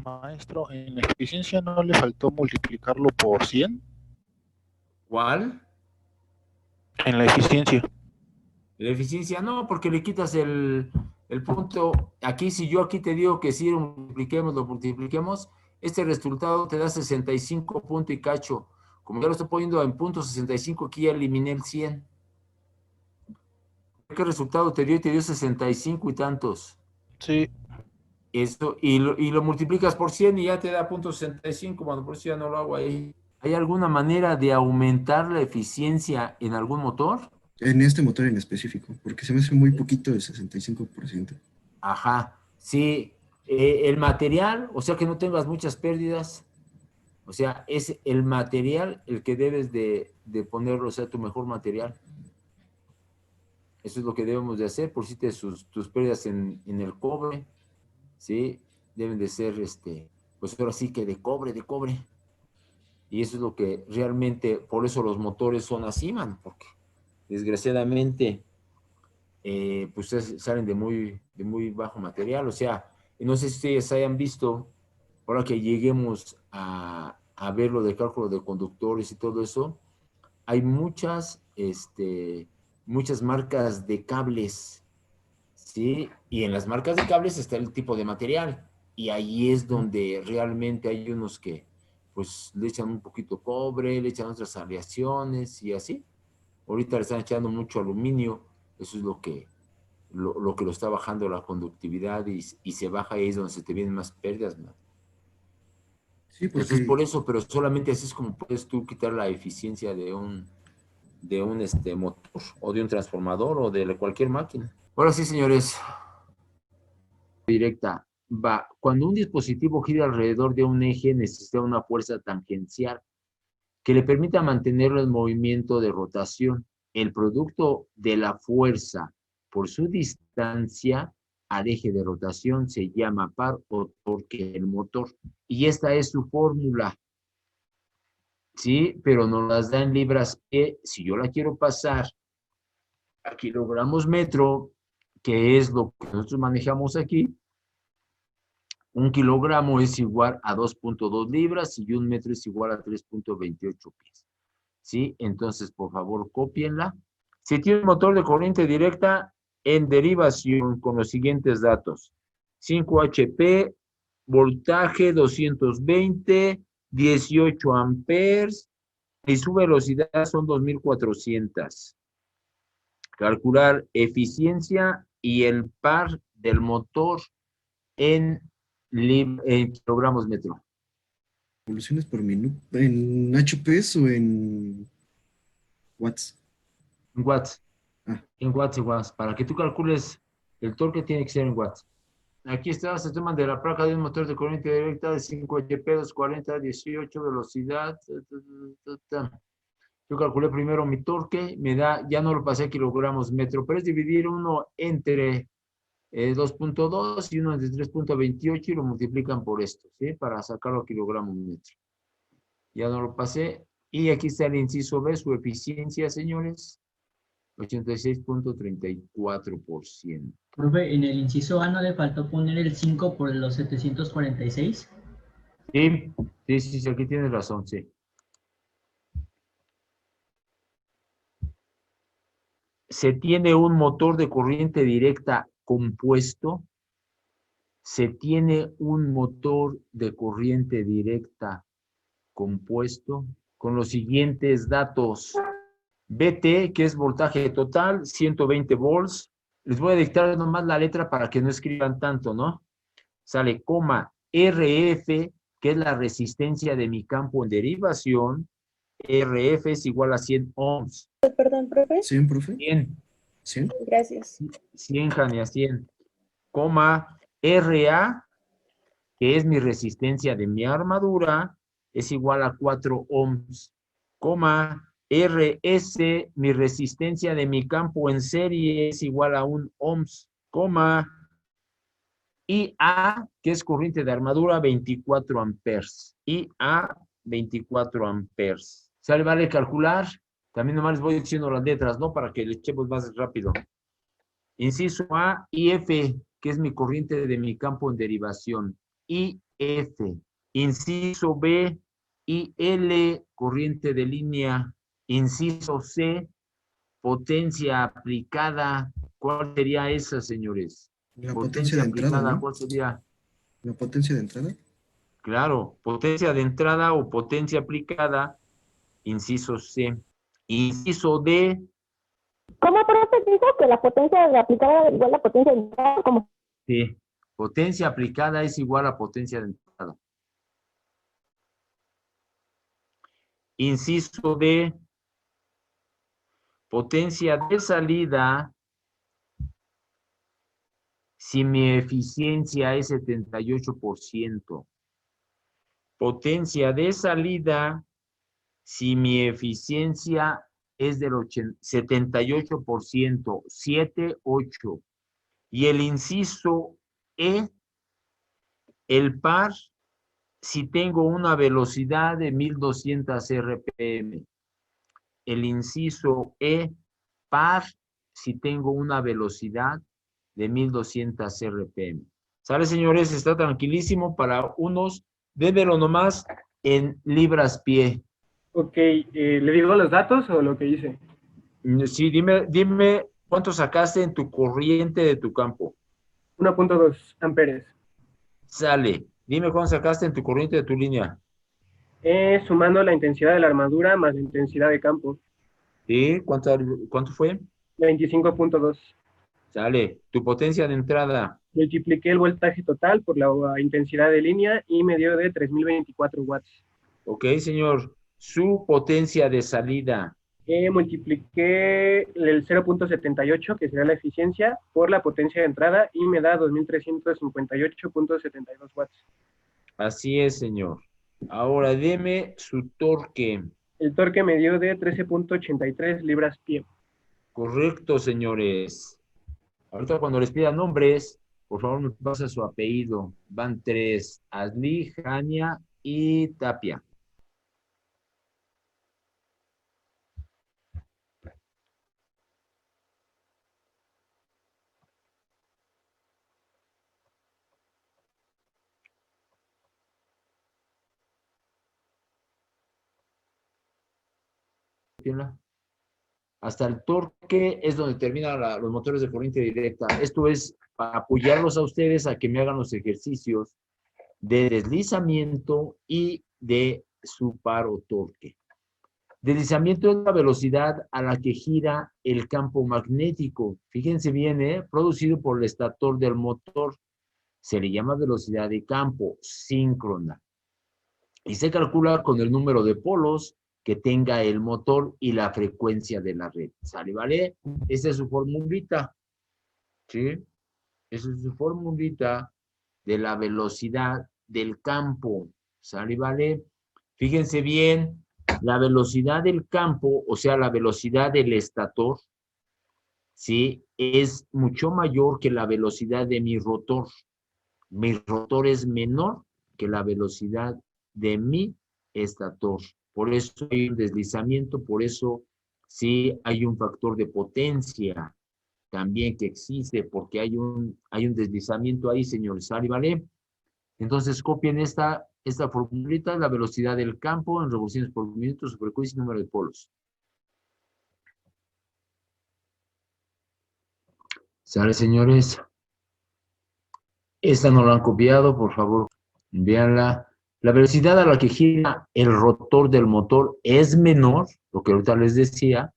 Maestro, en la eficiencia no le faltó multiplicarlo por 100. ¿Cuál? En la eficiencia. La eficiencia no, porque le quitas el punto. Aquí, si yo aquí te digo que si lo multipliquemos, este resultado te da 65 punto y cacho. Como ya lo estoy poniendo en punto 65, aquí ya eliminé el 100. ¿Qué resultado te dio? Y te dio 65 y tantos. Sí. Esto, y lo multiplicas por 100 y ya te da punto 65. Bueno, por eso ya no lo hago ahí. ¿Hay alguna manera de aumentar la eficiencia en algún motor? En este motor en específico, porque se me hace muy poquito el 65%. Ajá, sí. El material, o sea que no tengas muchas pérdidas. O sea, es el material el que debes de ponerlo, o sea, tu mejor material. Eso es lo que debemos de hacer, por si tus pérdidas en el cobre, ¿sí? Deben de ser, pues ahora sí que de cobre, de cobre. Y eso es lo que realmente, por eso los motores son así, man, porque desgraciadamente, pues salen de muy bajo material. O sea, no sé si ustedes hayan visto, ahora que lleguemos a ver lo del cálculo de conductores y todo eso, hay muchas marcas de cables, ¿sí? Y en las marcas de cables está el tipo de material. Y ahí es donde realmente hay unos que, pues, le echan un poquito cobre, le echan otras aleaciones y así. Ahorita le están echando mucho aluminio. Eso es lo que lo está bajando la conductividad y se baja ahí es donde se te vienen más pérdidas, ¿no? Sí, Entonces, por porque eso, pero solamente así es como puedes tú quitar la eficiencia de un motor o de un transformador o de cualquier máquina. Ahora sí, señores, directa. Va, cuando un dispositivo gira alrededor de un eje, necesita una fuerza tangencial que le permita mantenerlo en movimiento de rotación. El producto de la fuerza por su distancia al eje de rotación se llama par o torque del motor. Y esta es su fórmula, ¿sí? Pero nos las da en libras que si yo la quiero pasar a kilogramos metro, que es lo que nosotros manejamos aquí, un kilogramo es igual a 2.2 libras y un metro es igual a 3.28 pies. ¿Sí? Entonces, por favor, cópienla. Se tiene un motor de corriente directa en derivación con los siguientes datos. 5 HP, voltaje 220, 18 amperes y su velocidad son 2400. Calcular eficiencia y el par del motor en kilogramos metro. revoluciones por minuto, ¿en HPs o en watts? En watts. Ah, En watts y watts. Para que tú calcules el torque tiene que ser en watts. Aquí está, se toman de la placa de un motor de corriente directa de 5 HP, 240, 18, velocidad. Yo calculé primero mi torque, me da, ya no lo pasé a kilogramos metro, pero es dividir uno entre 2.2 y uno entre 3.28 y lo multiplican por esto, ¿sí? Para sacarlo a kilogramos metro. Ya no lo pasé. Y aquí está el inciso B, su eficiencia, señores. 86.34%. Profe, en el inciso A no le faltó poner el 5 por los 746. Sí, sí, sí, sí, aquí tienes razón, sí. Se tiene un motor de corriente directa compuesto. Se tiene un motor de corriente directa compuesto con los siguientes datos. VT, que es voltaje total, 120 volts. Les voy a dictar nomás la letra para que no escriban tanto, ¿no? Sale, coma, RF, que es la resistencia de mi campo en derivación. RF es igual a 100 ohms. Perdón, profe. ¿100, profe? 100. ¿100? Gracias. 100, Jania, 100. Coma, RA, que es mi resistencia de mi armadura, es igual a 4 ohms. Coma, RS, mi resistencia de mi campo en serie, es igual a 1 ohms. Coma, IA, que es corriente de armadura, 24 amperes. IA, 24 amperes. ¿Sale? Vale calcular. También nomás les voy diciendo las letras, ¿no? Para que le echemos más rápido. Inciso A, IF, que es mi corriente de mi campo en derivación. I F. Inciso B, IL, corriente de línea. Inciso C, potencia aplicada. ¿Cuál sería esa, señores? La potencia Potencia de entrada, aplicada, ¿no? ¿cuál sería? La potencia de entrada. Claro, potencia de entrada o potencia aplicada, inciso C. Inciso D, ¿Cómo profe dijo que la potencia de aplicada igual a la potencia de entrada? ¿Cómo? sí. Potencia aplicada es igual a potencia de entrada. Inciso D, potencia de salida, si mi eficiencia es 78%. Potencia de salida, si mi eficiencia es del 78%, 7, 8. Y el inciso E, el par, si tengo una velocidad de 1200 RPM. El inciso E, par, si tengo una velocidad de 1200 RPM. ¿Sale, señores? Está tranquilísimo para unos. Démelo nomás en libras pie. Ok, ¿le digo los datos o lo que hice? Sí, dime cuánto sacaste en tu corriente de tu campo. 1.2 amperes. Sale. Dime cuánto sacaste en tu corriente de tu línea. Sumando la intensidad de la armadura más la intensidad de campo. ¿Sí? ¿Cuánto fue? 25.2. Sale. Tu potencia de entrada. Multipliqué el voltaje total por la intensidad de línea y me dio de 3024 watts. Ok, señor. Su potencia de salida. Multipliqué el 0.78, que sería la eficiencia, por la potencia de entrada y me da 2358.72 watts. Así es, señor. Ahora deme su torque. El torque me dio de 13.83 libras pie. Correcto, señores. Ahorita cuando les pida nombres, por favor me pasa su apellido. Van 3, Asli, Jania y Tapia. Hasta el torque es donde terminan los motores de corriente directa. Esto es para apoyarlos a ustedes a que me hagan los ejercicios de deslizamiento y de su paro torque. Deslizamiento es la velocidad a la que gira el campo magnético. Fíjense bien, producido por el estator del motor. Se le llama velocidad de campo síncrona. Y se calcula con el número de polos que tenga el motor y la frecuencia de la red. ¿Sale, vale? Esa es su formulita. ¿Sí? Esa es su formulita de la velocidad del campo. ¿Sale, vale? Fíjense bien, la velocidad del campo, o sea, la velocidad del estator, ¿sí? Es mucho mayor que la velocidad de mi rotor. Mi rotor es menor que la velocidad de mi estator. Por eso hay un deslizamiento, por eso sí hay un factor de potencia también que existe, porque hay un deslizamiento ahí, señores. ¿Vale? Entonces copien esta formulita, la velocidad del campo en revoluciones por minuto, su frecuencia y número de polos. ¿Sale, señores? Esta no la han copiado, por favor, véanla. La velocidad a la que gira el rotor del motor es menor, lo que ahorita les decía,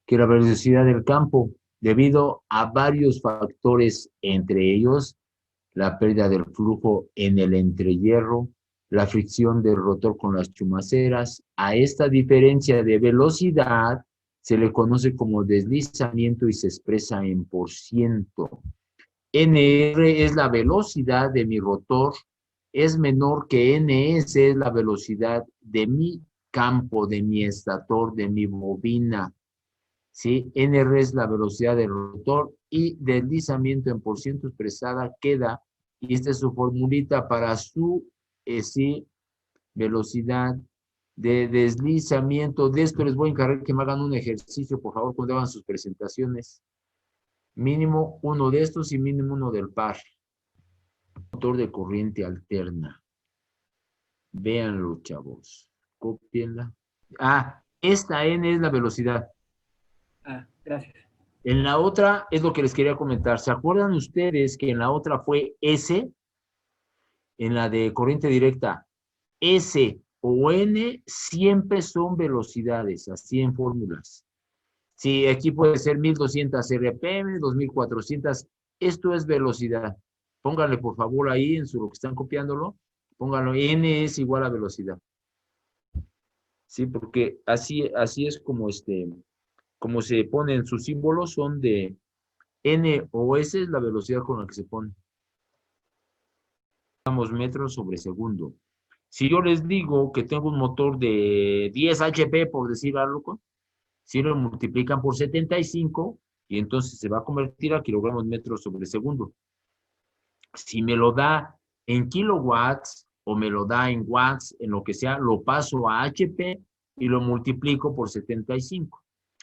que la velocidad del campo, debido a varios factores, entre ellos la pérdida del flujo en el entrehierro, la fricción del rotor con las chumaceras. A esta diferencia de velocidad se le conoce como deslizamiento y se expresa en %. NR es la velocidad de mi rotor, es menor que NS, es la velocidad de mi campo, de mi estator, de mi bobina. ¿Sí? NR es la velocidad del rotor y deslizamiento en % expresada queda, y esta es su formulita para su sí, velocidad de deslizamiento. De esto les voy a encargar que me hagan un ejercicio, por favor, cuando hagan sus presentaciones. Mínimo uno de estos y mínimo uno del par. Motor de corriente alterna. Véanlo, chavos. Cópienla. Ah, esta N es la velocidad. Ah, gracias. En la otra es lo que les quería comentar. ¿Se acuerdan ustedes que en la otra fue S? En la de corriente directa, S o N siempre son velocidades, así en fórmulas. Sí, aquí puede ser 1200 RPM, 2400. Esto es velocidad. Pónganle por favor ahí en lo que están copiándolo. Pónganlo, N es igual a velocidad. Sí, porque así es como se ponen sus símbolos, son de N o S es la velocidad con la que se pone. Metros sobre segundo. Si yo les digo que tengo un motor de 10 HP, por decir algo, si lo multiplican por 75, y entonces se va a convertir a kilogramos metros sobre segundo. Si me lo da en kilowatts o me lo da en watts, en lo que sea, lo paso a HP y lo multiplico por 75.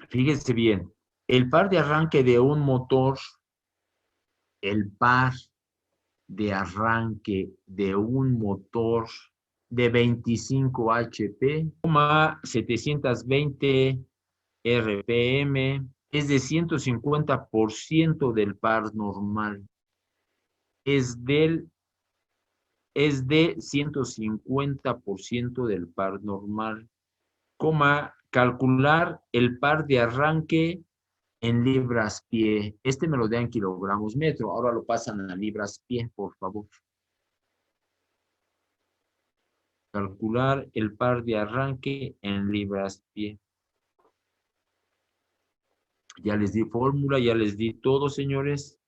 Fíjense bien, el par de arranque de un motor, el par de arranque de un motor de 25 HP, 720 RPM, es de 150% del par normal. Es de 150% del par normal. Calcular el par de arranque en libras pie. Este me lo da en kilogramos metro. Ahora lo pasan a libras pie, por favor. Calcular el par de arranque en libras pie. Ya les di fórmula, ya les di todo, señores.